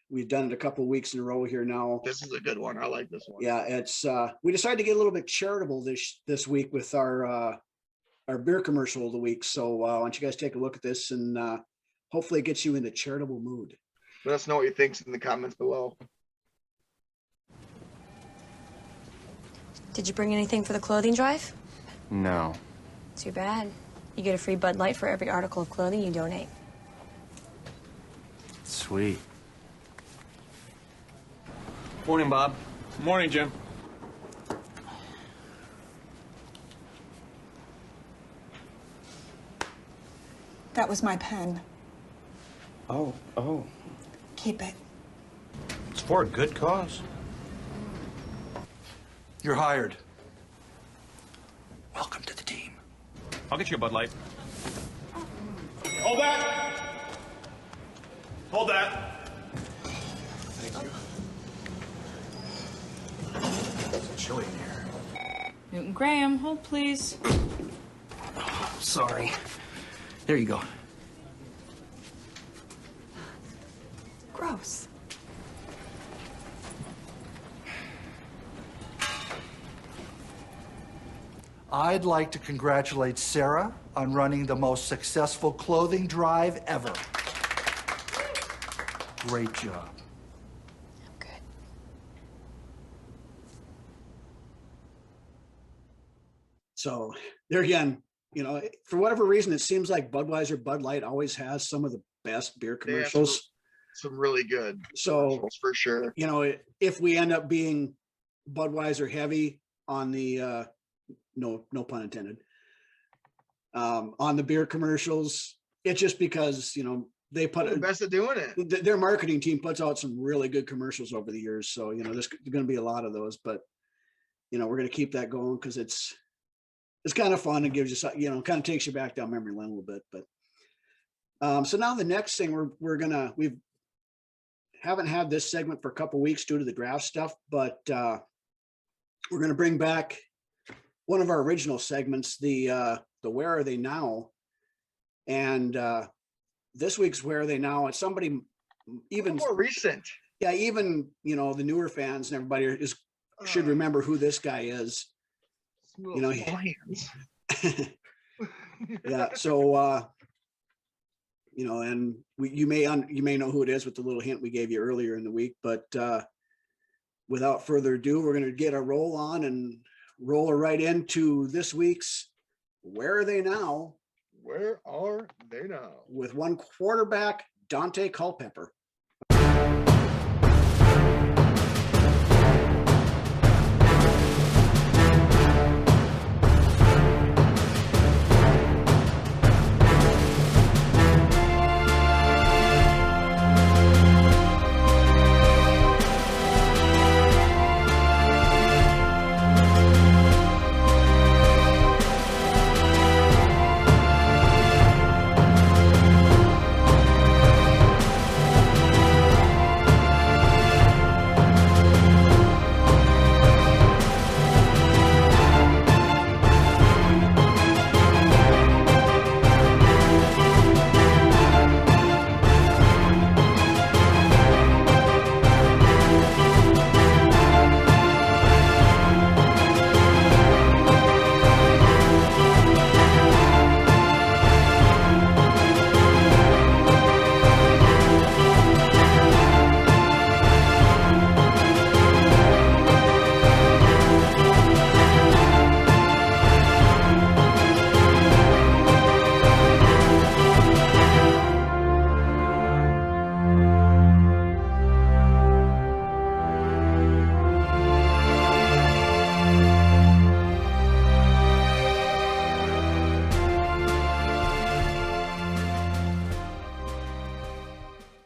We've done it a couple of weeks in a row here now. This is a good one. I like this one. Yeah, it's we decided to get a little bit charitable this week with our beer commercial of the week. So why don't you guys take a look at this, and hopefully it gets you in the charitable mood. Let us know what you think in the comments below. Did you bring anything for the clothing drive? No. Too bad. You get a free Bud Light for every article of clothing you donate. Sweet. Morning, Bob. Morning, Jim. That was my pen. Oh. Keep it. It's for a good cause. You're hired. Welcome to the team. I'll get you a Bud Light. Hold that! Hold that! Thank you. It's chilly in here. Newton Graham, hold please. Oh, sorry. There you go. Gross. I'd like to congratulate Sarah on running the most successful clothing drive ever. Great job. Good. So there again, for whatever reason, it seems like Budweiser, Bud Light always has some of the best beer commercials. Some really good commercials for sure. If we end up being Budweiser heavy on the no pun intended, on the beer commercials, it's just because they put the best at doing it. Their marketing team puts out some really good commercials over the years. So there's going to be a lot of those, but we're going to keep that going because it's kind of fun and gives you kind of takes you back down memory lane a little bit. But so now the next thing we haven't had this segment for a couple weeks due to the draft stuff, but we're going to bring back one of our original segments, the Where Are They Now? And this week's Where Are They Now? It's somebody even more recent. Yeah, even the newer fans and everybody should remember who this guy is. Yeah, so and you may know who it is with the little hint we gave you earlier in the week, but without further ado, we're going to get a roll on and roll right into this week's Where Are They Now? Where are they now? With one quarterback, Dante Culpepper.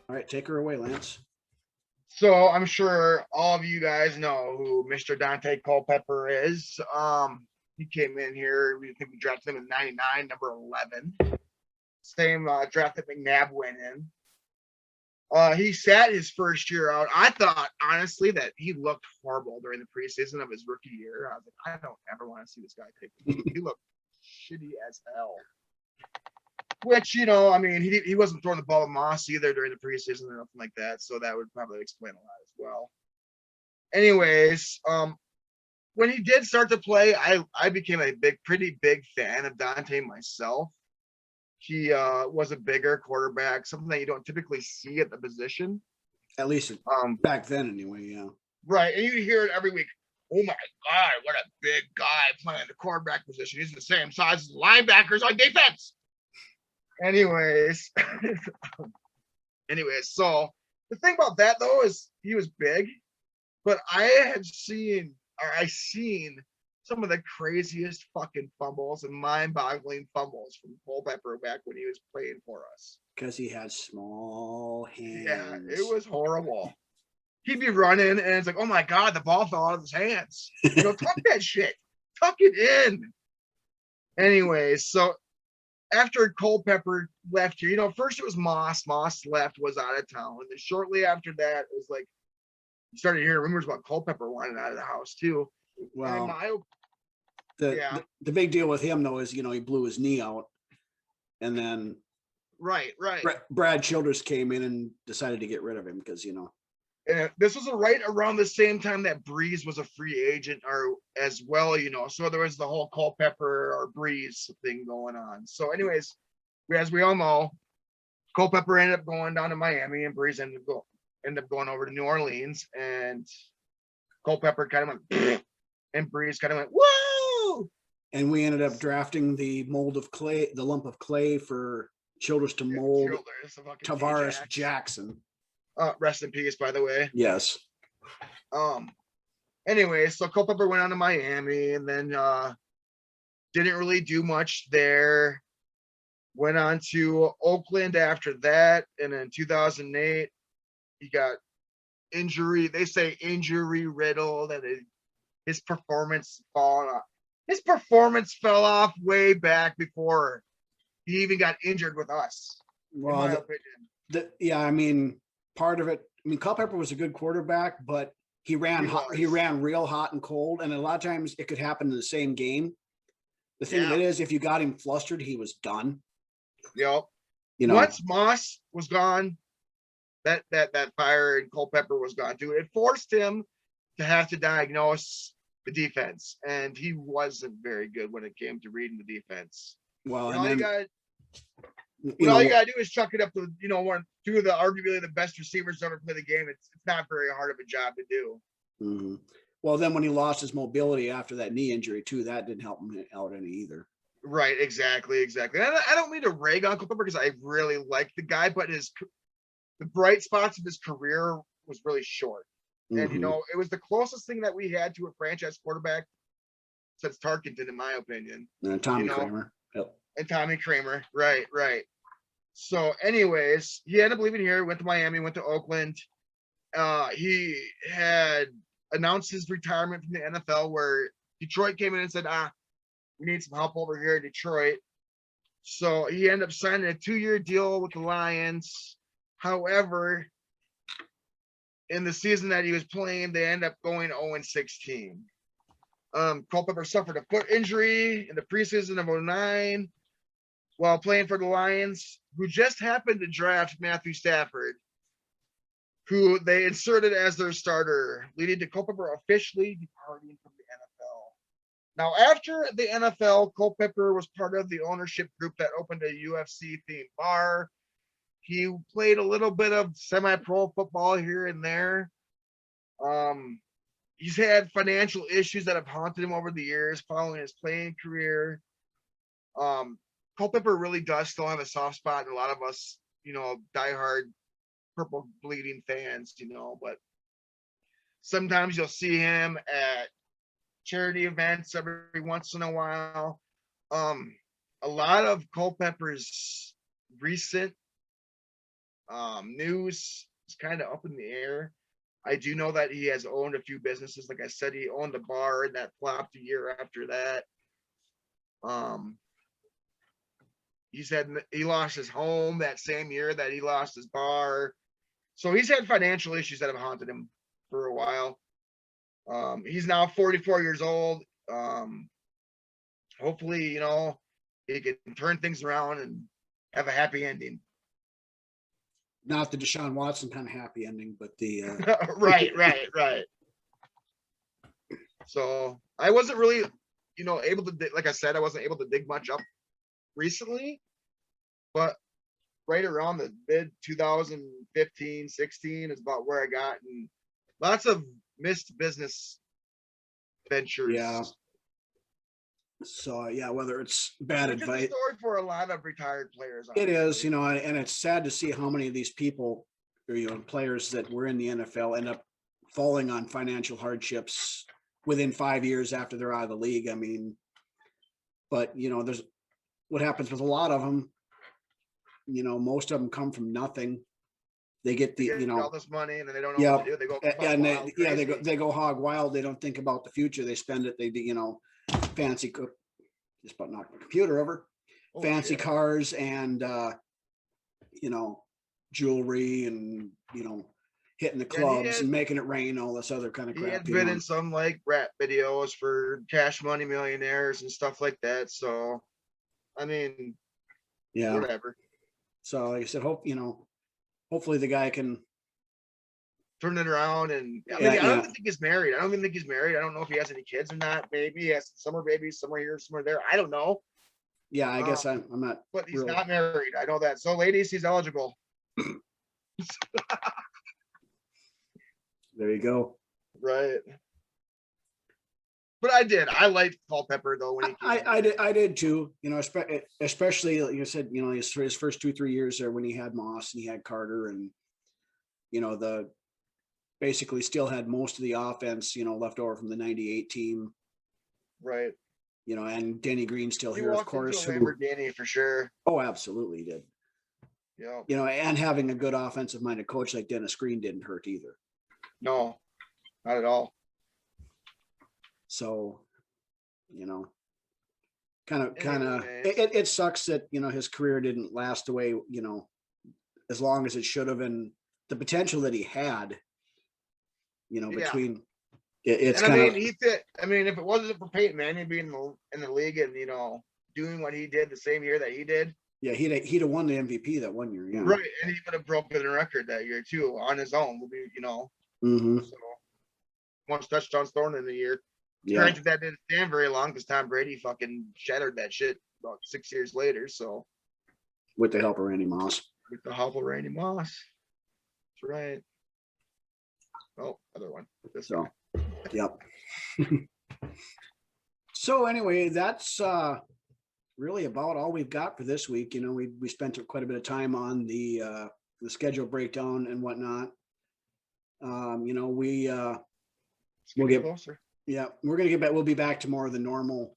All right, take her away, Lance. So I'm sure all of you guys know who Mr. Dante Culpepper is. He came in here. We think we drafted him in '99, number 11. Same draft that McNabb went in. He sat his first year out. I thought, honestly, that he looked horrible during the preseason of his rookie year. I was like, I don't ever want to see this guy take the field. He looked shitty as hell. Which, you know, I mean, he wasn't throwing the ball to Moss either during the preseason or nothing like that. So that would probably explain a lot as well. Anyways, when he did start to play, I became a pretty big fan of Dante myself. He was a bigger quarterback, something that you don't typically see at the position. At least back then, anyway. Yeah. Right, and you hear it every week. Oh my God, what a big guy playing the quarterback position. He's the same size as the linebackers on defense. Anyways, so the thing about that though is he was big, but I seen some of the craziest fucking fumbles and mind-boggling fumbles from Culpepper back when he was playing for us. Because he had small hands. Yeah, it was horrible. He'd be running and it's like, oh my God, the ball fell out of his hands. You know, tuck that shit. Tuck it in. Anyways, so after Culpepper left here, you know, first it was Moss. Moss left, was out of town. And then shortly after that, it was like, you started hearing rumors about Culpepper wanting out of the house too. Well, the big deal with him though is, you know, he blew his knee out, and then right. Brad Childress came in and decided to get rid of him because, you know. And this was right around the same time that Breeze was a free agent or as well, you know. So there was the whole Culpepper or Breeze thing going on. So anyways, as we all know, Culpepper ended up going down to Miami and Breeze ended up going over to New Orleans, and Culpepper kind of went and Breeze kind of went, whoa! And we ended up drafting the lump of clay for Childress to mold Tavares Jackson. Rest in peace, by the way. Yes. Anyway, so Culpepper went on to Miami and then didn't really do much there. Went on to Oakland after that, and in 2008, he got injury. They say injury riddled, and his performance His performance fell off way back before he even got injured with us. Well, in my opinion. Yeah, I mean, part of it. I mean, Culpepper was a good quarterback, but he ran real hot and cold, and a lot of times it could happen in the same game. The thing of it is, if you got him flustered, he was done. Yep. You know, once Moss was gone, that fire and Culpepper was gone too. It forced him to have to diagnose the defense, and he wasn't very good when it came to reading the defense. Well, all you gotta do is chuck it up to two of the arguably the best receivers to ever play the game. It's not very hard of a job to do. Mm-hmm. Well, then when he lost his mobility after that knee injury too, that didn't help him out any either. Right, exactly. And I don't mean to rag on Culpepper because I really like the guy, but the bright spots of his career was really short. And Mm-hmm. it was the closest thing that we had to a franchise quarterback since Tarkenton, in my opinion. And Tommy Kramer. Yep. And Tommy Kramer. Right. So, anyways, he ended up leaving here, went to Miami, went to Oakland. He had announced his retirement from the NFL, where Detroit came in and said, we need some help over here in Detroit. So he ended up signing a 2-year deal with the Lions. However, in the season that he was playing, they ended up going 0-16. Culpepper suffered a foot injury in the preseason of 2009 while playing for the Lions, who just happened to draft Matthew Stafford, who they inserted as their starter, leading to Culpepper officially departing from the NFL. Now, after the NFL, Culpepper was part of the ownership group that opened a UFC-themed bar. He played a little bit of semi-pro football here and there. He's had financial issues that have haunted him over the years following his playing career. Culpepper really does still have a soft spot in a lot of us, diehard purple bleeding fans, but sometimes you'll see him at charity events every once in a while. A lot of Culpepper's recent news is kind of up in the air. I do know that he has owned a few businesses. Like I said, he owned a bar that flopped a year after that. He lost his home that same year that he lost his bar. So he's had financial issues that have haunted him for a while. He's now 44 years old. Hopefully, he can turn things around and have a happy ending. Not the Deshaun Watson kind of happy ending, but the right. So I wasn't really, able to, like I said, I wasn't able to dig much up recently, but right around the mid 2015, 16 is about where I got, and lots of missed business ventures. Yeah. So whether it's bad advice, it's a story for a lot of retired players. It is, and it's sad to see how many of these people, or players that were in the NFL, end up falling on financial hardships within 5 years after they're out of the league. I mean, but there's what happens with a lot of them. Most of them come from nothing. They get all this money and then they don't know what to do. They go and they go hog wild. They don't think about the future. They spend it. They fancy, just about knocked my computer over. Fancy cars and jewelry and hitting the clubs and making it rain, all this other kind of crap. He had been in some like rap videos for Cash Money Millionaires and stuff like that. So, I mean, whatever. So, like I said, hopefully the guy can turn it around. And I don't even think he's married. I don't know if he has any kids or not. Maybe he has summer babies somewhere here, somewhere there. I don't know. Yeah, I guess I'm not. But he's not married. I know that. So, ladies, he's eligible. There you go. Right. But I liked Culpepper though when he came. I did too. Especially like you said, his first 2-3 years there when he had Moss and he had Carter and basically still had most of the offense, left over from the 98 team. Right. And Denny Green still he here, of course. Lamborghini for sure. Oh, absolutely he did. Yeah. And having a good offensive minded coach like Dennis Green didn't hurt either. No, not at all. So, it sucks that, his career didn't last the way, as long as it should have, and the potential that he had, between it's kind of. If it wasn't for Peyton Manning being in the league and, doing what he did the same year that he did. Yeah, he'd have won the MVP that one year. Yeah. Right. And he would have broken the record that year too on his own. Mm-hmm. So once touchdowns thrown in the year. Yeah. Granted, that didn't stand very long because Tom Brady fucking shattered that shit about 6 years later. So with the help of Randy Moss. That's right. Oh, other one. Yep. So anyway, that's really about all we've got for this week. You know, we spent quite a bit of time on the schedule breakdown and whatnot. You know, we'll get closer. Yeah, we're gonna get back. We'll be back to more of the normal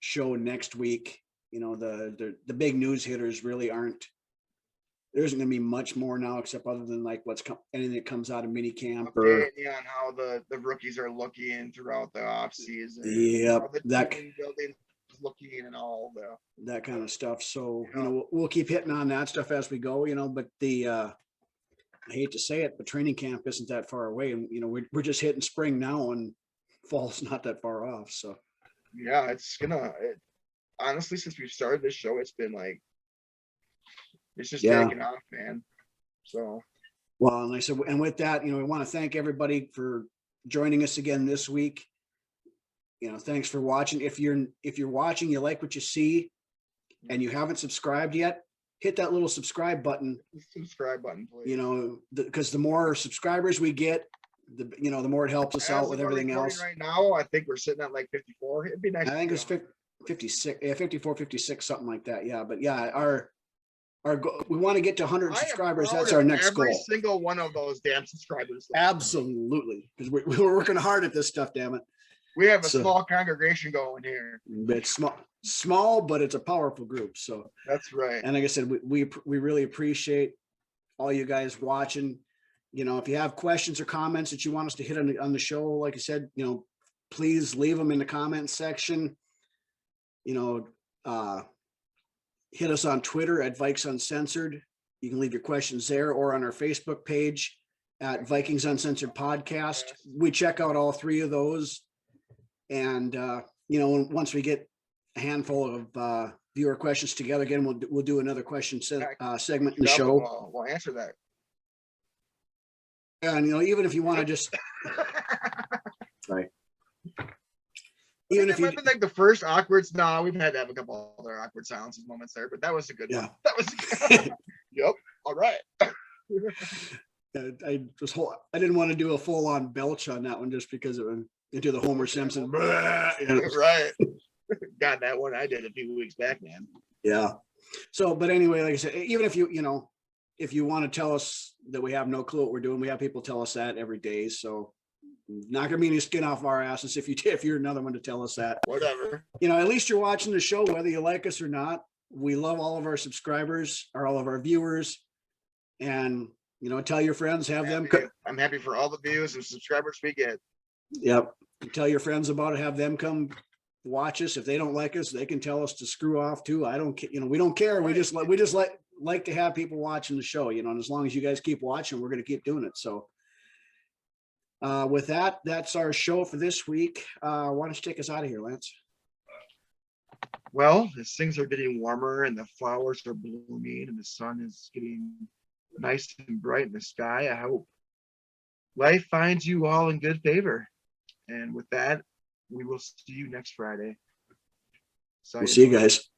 show next week. You know, the big news hitters really aren't. There isn't gonna be much more now, except other than like anything that comes out of mini camp or On how the rookies are looking throughout the off season. Yep, The team building is looking and all that kind of stuff. So you know, we'll keep hitting on that stuff as we go. You know, but I hate to say it, but training camp isn't that far away, and you know, we're just hitting spring now, and fall's not that far off. So yeah, honestly, since we started this show, it's been like it's just taking off, man. So well, and like I said, and with that, you know, we want to thank everybody for joining us again this week. You know, thanks for watching. If you're watching, you like what you see, and you haven't subscribed yet, hit that little subscribe button. Subscribe button, please. You know, because the more subscribers we get, the more it helps us out with everything else. Right now, I think we're sitting at like 54. It'd be nice. I think it's 56, 54, 56, something like that. Yeah, but yeah, our we want to get to 100 subscribers. That's our next goal. Every single one of those damn subscribers. Absolutely, because we're working hard at this stuff. Damn it. We have a small congregation going here. It's small, but it's a powerful group. So that's right. And like I said, we really appreciate all you guys watching. You know, if you have questions or comments that you want us to hit on the show, like I said, you know, please leave them in the comment section. You know, hit us on Twitter at Vikings Uncensored. You can leave your questions there, or on our Facebook page at Vikings Uncensored Podcast. We check out all three of those. And, you know, once we get a handful of viewer questions together again, we'll do another question segment in the show. We'll answer that. And, you know, even if you want to just, right. Even if you like the first awkward, no, we've had to have a couple other awkward silences moments there, but that was a good one. That was good. Yep. All right. I didn't want to do a full on belch on that one just because it went into the Homer Simpson. Right. God, that one I did a few weeks back, man. Yeah. So, but anyway, like I said, even if you know, if you want to tell us that we have no clue what we're doing, we have people tell us that every day. So not gonna be any skin off our asses if you're another one to tell us that. Whatever. You know, at least you're watching the show, whether you like us or not. We love all of our subscribers, or all of our viewers, and you know, tell your friends, have them. I'm happy for all the views and subscribers we get. Yep. Tell your friends about it. Have them come watch us. If they don't like us, they can tell us to screw off too. I don't, you know, we don't care. We just like to have people watching the show, you know, and as long as you guys keep watching, we're going to keep doing it. So with that, that's our show for this week. Why don't you take us out of here, Lance? Well, as things are getting warmer and the flowers are blooming and the sun is getting nice and bright in the sky, I hope life finds you all in good favor. And with that, we will see you next Friday. We'll see you guys.